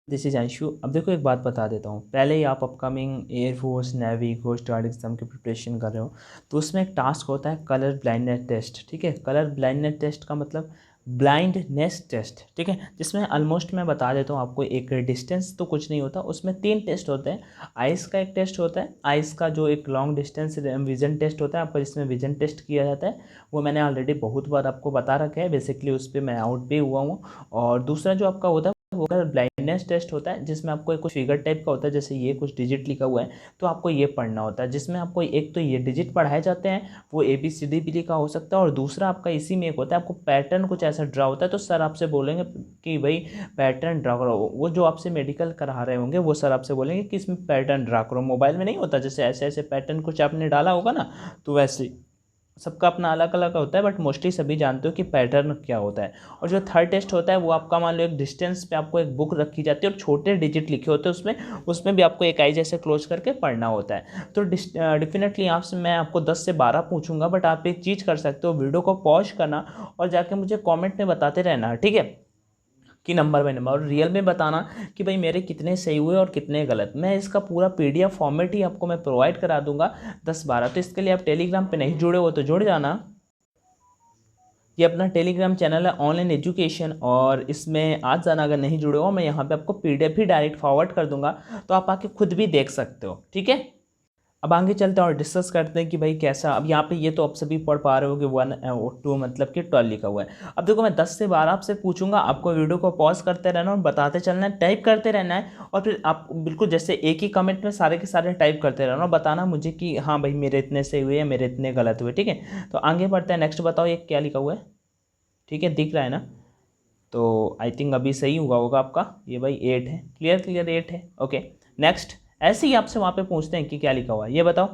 This is Anshu. अब देखो एक बात बता देता हूँ, पहले ही आप upcoming air force navy coast guard exam की प्रिपरेशन कर रहे हो तो उसमें एक टास्क होता है कलर ब्लाइंडनेस टेस्ट। ठीक है, कलर ब्लाइंडनेस टेस्ट का मतलब ब्लाइंडनेस टेस्ट। ठीक है, जिसमें ऑलमोस्ट मैं बता देता हूँ आपको, एक डिस्टेंस तो कुछ नहीं होता, उसमें 3 टेस्ट होते हैं। आइस का एक टेस्ट होता है, आइस का जो एक लॉन्ग डिस्टेंस विजन टेस्ट होता है आपका, जिसमें विजन टेस्ट किया जाता है। वो मैंने ऑलरेडी बहुत बार आपको बता रखा है, बेसिकली उस पर मैं आउट भी हुआ हूँ। और दूसरा जो आपका होता है वो ब्लाइंडनेस टेस्ट होता है, जिसमें आपको एक कुछ फिगर टाइप का होता है, जैसे ये कुछ डिजिट लिखा हुआ है तो आपको ये पढ़ना होता है, जिसमें आपको एक तो ये डिजिट पढ़ाए जाते हैं, वो ABCD भी लिखा हो सकता है, और दूसरा आपका इसी में एक होता है, आपको पैटर्न कुछ ऐसा ड्रा होता है। तो सर आपसे बोलेंगे कि भाई पैटर्न ड्रा करो, वो जो आपसे मेडिकल करा रहे होंगे वो सर आपसे बोलेंगे कि इसमें पैटर्न ड्रा करो। मोबाइल में नहीं होता, जैसे ऐसे ऐसे पैटर्न कुछ आपने डाला होगा ना, तो वैसे सबका अपना अलग अलग होता है, बट मोस्टली सभी जानते हो कि पैटर्न क्या होता है। और जो थर्ड टेस्ट होता है वो आपका, मान लो एक डिस्टेंस पे आपको एक बुक रखी जाती है और छोटे डिजिट लिखे होते हैं उसमें, उसमें भी आपको एक आई जैसे क्लोज करके पढ़ना होता है। तो डेफिनेटली आपसे मैं आपको 10 से 12 पूछूंगा, बट आप एक चीज़ कर सकते हो, वीडियो को पॉज करना और जाके मुझे कॉमेंट में बताते रहना, ठीक है, कि नंबर बाय नंबर, और रियल में बताना कि भाई मेरे कितने सही हुए और कितने गलत। मैं इसका पूरा PDF फॉर्मेट ही आपको मैं प्रोवाइड करा दूंगा 10-12। तो इसके लिए आप टेलीग्राम पे नहीं जुड़े हो तो जुड़ जाना। ये अपना टेलीग्राम चैनल है ऑनलाइन एजुकेशन, और इसमें आज जाना, अगर नहीं जुड़े हो मैं यहाँ पे आपको PDF ही डायरेक्ट फॉरवर्ड कर दूंगा, तो आप आके खुद भी देख सकते हो। ठीक है, अब आगे चलते हैं और डिस्कस करते हैं कि भाई कैसा। अब यहाँ पे ये तो आप सभी पढ़ पा रहे हो कि 1 2 मतलब कि 12 लिखा हुआ है। अब देखो मैं 10 से 12 आपसे पूछूंगा, आपको वीडियो को पॉज करते रहना और बताते चलना है, टाइप करते रहना है, और फिर आप बिल्कुल जैसे एक ही कमेंट में सारे के सारे टाइप करते रहना और बताना मुझे कि हाँ भाई मेरे इतने सही हुए या मेरे इतने गलत हुए। ठीक है, तो आगे बढ़ते हैं। नेक्स्ट बताओ ये क्या लिखा हुआ है। ठीक है, दिख रहा है ना? तो आई थिंक अभी सही हुआ होगा आपका, ये भाई 8 है, क्लियर क्लियर 8 है। Okay, next. ऐसे ही आपसे वहाँ पे पूछते हैं कि क्या लिखा हुआ है, ये बताओ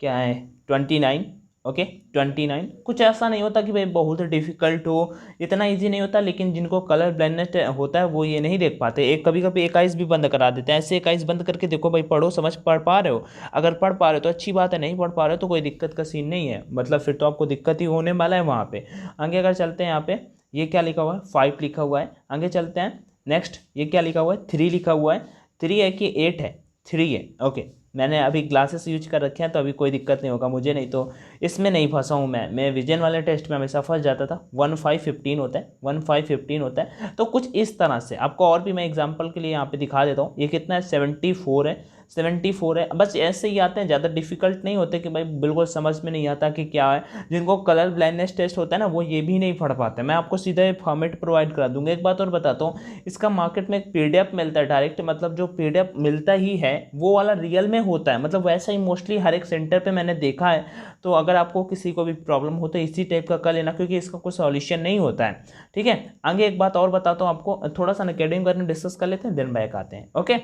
क्या है। 29। ओके, 29 कुछ ऐसा नहीं होता कि भाई बहुत डिफिकल्ट हो, इतना इजी नहीं होता, लेकिन जिनको कलर ब्लाइंडनेस होता है वो ये नहीं देख पाते, एक कभी कभी एक आइज भी बंद करा देते हैं। ऐसे एक आइज बंद करके देखो भाई, पढ़ो, समझ पढ़ पा रहे हो? अगर पढ़ पा रहे हो तो अच्छी बात है, नहीं पढ़ पा रहे हो तो कोई दिक्कत का सीन नहीं है, मतलब फिर तो आपको दिक्कत ही होने वाला है वहाँ पे। आगे अगर चलते हैं, यहाँ पे ये क्या लिखा हुआ है, 5 लिखा हुआ है। आगे चलते हैं, नेक्स्ट ये क्या लिखा हुआ है, 3 लिखा हुआ है। 3 है कि 8 है? 3 है। ओके, मैंने अभी ग्लासेस यूज कर रखे हैं तो अभी कोई दिक्कत नहीं होगा मुझे, नहीं तो इसमें नहीं फंसा हूँ मैं विजन वाले टेस्ट में हमेशा फंस जाता था। 1 5 15 होता है, 1 5 15 होता है। तो कुछ इस तरह से आपको और भी मैं एग्जांपल के लिए यहाँ पे दिखा देता हूँ। ये कितना है, 74 है, 74 है। बस ऐसे ही आते हैं, ज़्यादा डिफिकल्ट नहीं होते कि भाई बिल्कुल समझ में नहीं आता कि क्या है। जिनको कलर ब्लाइंडनेस टेस्ट होता है ना, वो ये भी नहीं पढ़ पाते। मैं आपको सीधा फॉर्मेट प्रोवाइड करा दूंगा। एक बात और बताता हूँ, इसका मार्केट में एक PDF मिलता है डायरेक्ट, मतलब जो PDF मिलता ही है वो वाला रियल में होता है, मतलब वैसा ही मोस्टली हर एक सेंटर पे मैंने देखा है। तो अगर आपको किसी को भी प्रॉब्लम हो तो इसी टाइप का कर लेना, क्योंकि इसका कोई सॉल्यूशन नहीं होता है। ठीक है, आगे एक बात और बताता हूँ आपको, थोड़ा सा अकेडमिक बारे में डिस्कस कर लेते हैं, देन बैक आते हैं। ओके,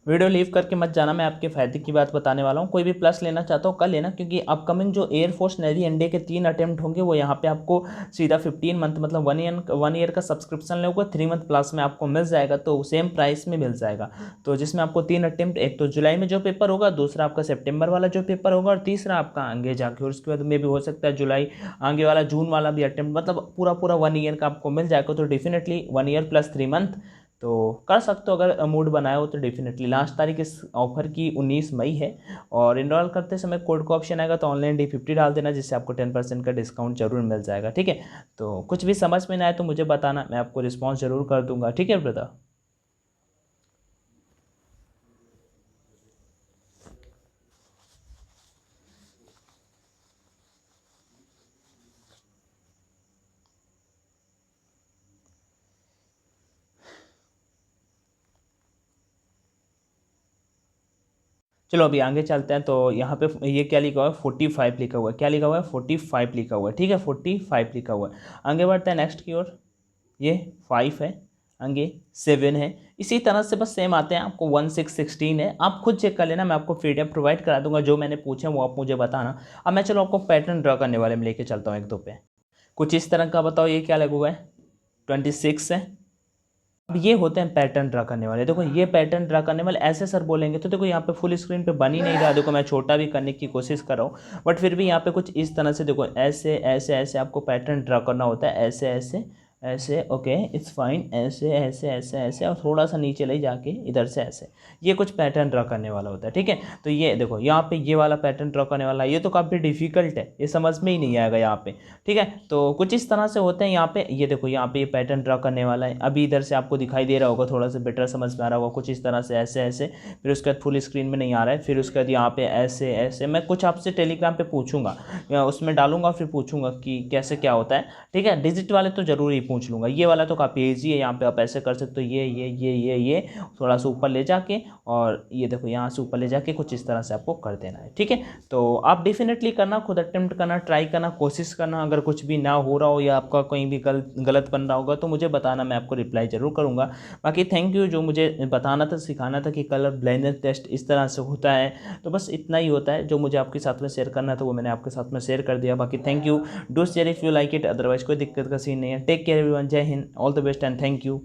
वीडियो लीव करके मत जाना, मैं आपके फायदे की बात बताने वाला हूँ। कोई भी प्लस लेना चाहता हूँ कर लेना, क्योंकि अपकमिंग जो एयरफोर्स नेवी एनडीए के 3 अटेम्प्ट होंगे वो यहाँ पे आपको सीधा 15 मंथ मतलब 1 ईयर का सब्सक्रिप्शन लोगे, 3 मंथ प्लस में आपको मिल जाएगा, तो सेम प्राइस में मिल जाएगा। तो जिसमें आपको 3 अटेम्प्ट, एक तो जुलाई में जो पेपर होगा, दूसरा आपका सेप्टेम्बर वाला जो पेपर होगा, और तीसरा आपका आगे जाके, और उसके बाद में भी हो सकता है जुलाई आगे वाला जून वाला भी अटेम्प्ट, मतलब पूरा पूरा 1 ईयर का आपको मिल जाएगा। तो डेफिनेटली 1 ईयर प्लस 3 मंथ तो कर सकते हो, अगर मूड बनाया हो तो डेफिनेटली। लास्ट तारीख इस ऑफर की 19 मई है, और इनरोल करते समय कोड का ऑप्शन आएगा तो ऑनलाइन D50 डाल देना, जिससे आपको 10% का डिस्काउंट जरूर मिल जाएगा। ठीक है, तो कुछ भी समझ में ना आए तो मुझे बताना, मैं आपको रिस्पॉन्स जरूर कर दूंगा। ठीक है ब्रदर? चलो अभी आगे चलते हैं। तो यहाँ पे ये क्या लिखा हुआ है, 45 लिखा हुआ है। क्या लिखा हुआ है, 45 लिखा हुआ है। ठीक है, 45 लिखा हुआ है। आगे बढ़ते हैं नेक्स्ट की ओर। ये 5 है, आगे 7 है। इसी तरह से बस सेम आते हैं, आपको 1 6 16 है। आप खुद चेक कर लेना, मैं आपको PDF प्रोवाइड करा दूंगा, जो मैंने पूछे वो आप मुझे बताना। अब मैं चलो आपको पैटर्न ड्रा करने वाले में लेके चलता हूँ एक दो पे। कुछ इस तरह का बताओ, ये क्या लगा हुआ है, 26 है। अब ये होते हैं पैटर्न ड्रा करने वाले। देखो ये पैटर्न ड्रा करने वाले ऐसे सर बोलेंगे तो देखो यहाँ पे फुल स्क्रीन पे बन ही नहीं रहा। देखो मैं छोटा भी करने की कोशिश कर रहा हूँ, बट फिर भी यहाँ पे कुछ इस तरह से देखो, ऐसे ऐसे ऐसे आपको पैटर्न ड्रा करना होता है, ऐसे ऐसे ऐसे, ओके इट्स फाइन, ऐसे ऐसे ऐसे ऐसे, और थोड़ा सा नीचे ले जाके इधर से ऐसे, ये कुछ पैटर्न ड्रा करने वाला होता है। ठीक है, तो ये देखो यहाँ पे ये वाला पैटर्न ड्रा करने वाला है, ये तो काफ़ी डिफिकल्ट है, ये समझ में ही नहीं आएगा यहाँ पे। ठीक है, तो कुछ इस तरह से होते हैं यहाँ पे, ये देखो यहाँ पे ये पैटर्न ड्रा करने वाला है। अभी इधर से आपको दिखाई दे रहा होगा, थोड़ा सा बेटर समझ में आ रहा होगा, कुछ इस तरह से ऐसे ऐसे, फिर उसके बाद फुल स्क्रीन में नहीं आ रहा है, फिर उसके बाद यहाँ पे ऐसे ऐसे। मैं कुछ आपसे टेलीग्राम पे पूछूंगा, या उसमें डालूंगा, फिर पूछूंगा कि कैसे क्या होता है। ठीक है, डिजिट वाले तो जरूर ही पूछ लूँगा, ये वाला तो काफ़ी ईजी है, यहाँ पे आप ऐसे कर सकते हो, ये थोड़ा सा ऊपर ले जाके, और ये देखो यहाँ से ऊपर ले जाके कुछ इस तरह से आपको कर देना है। ठीक है, तो आप डेफिनेटली करना, खुद अटेम्प्ट करना, ट्राई करना, कोशिश करना। अगर कुछ भी ना हो रहा हो या आपका कहीं भी गलत बन रहा होगा तो मुझे बताना, मैं आपको रिप्लाई ज़रूर करूँगा। बाकी थैंक यू जो मुझे बताना था, सिखाना था कि कलर ब्लाइंडनेस टेस्ट इस तरह से होता है। तो बस इतना ही होता है, जो मुझे आपके साथ में शेयर करना था वो मैंने आपके साथ में शेयर कर दिया। बाकी thank you, do share if you like it, otherwise कोई दिक्कत का सीन नहीं है। टेक केयर एवरीवन, जय Hind, all the best and thank you.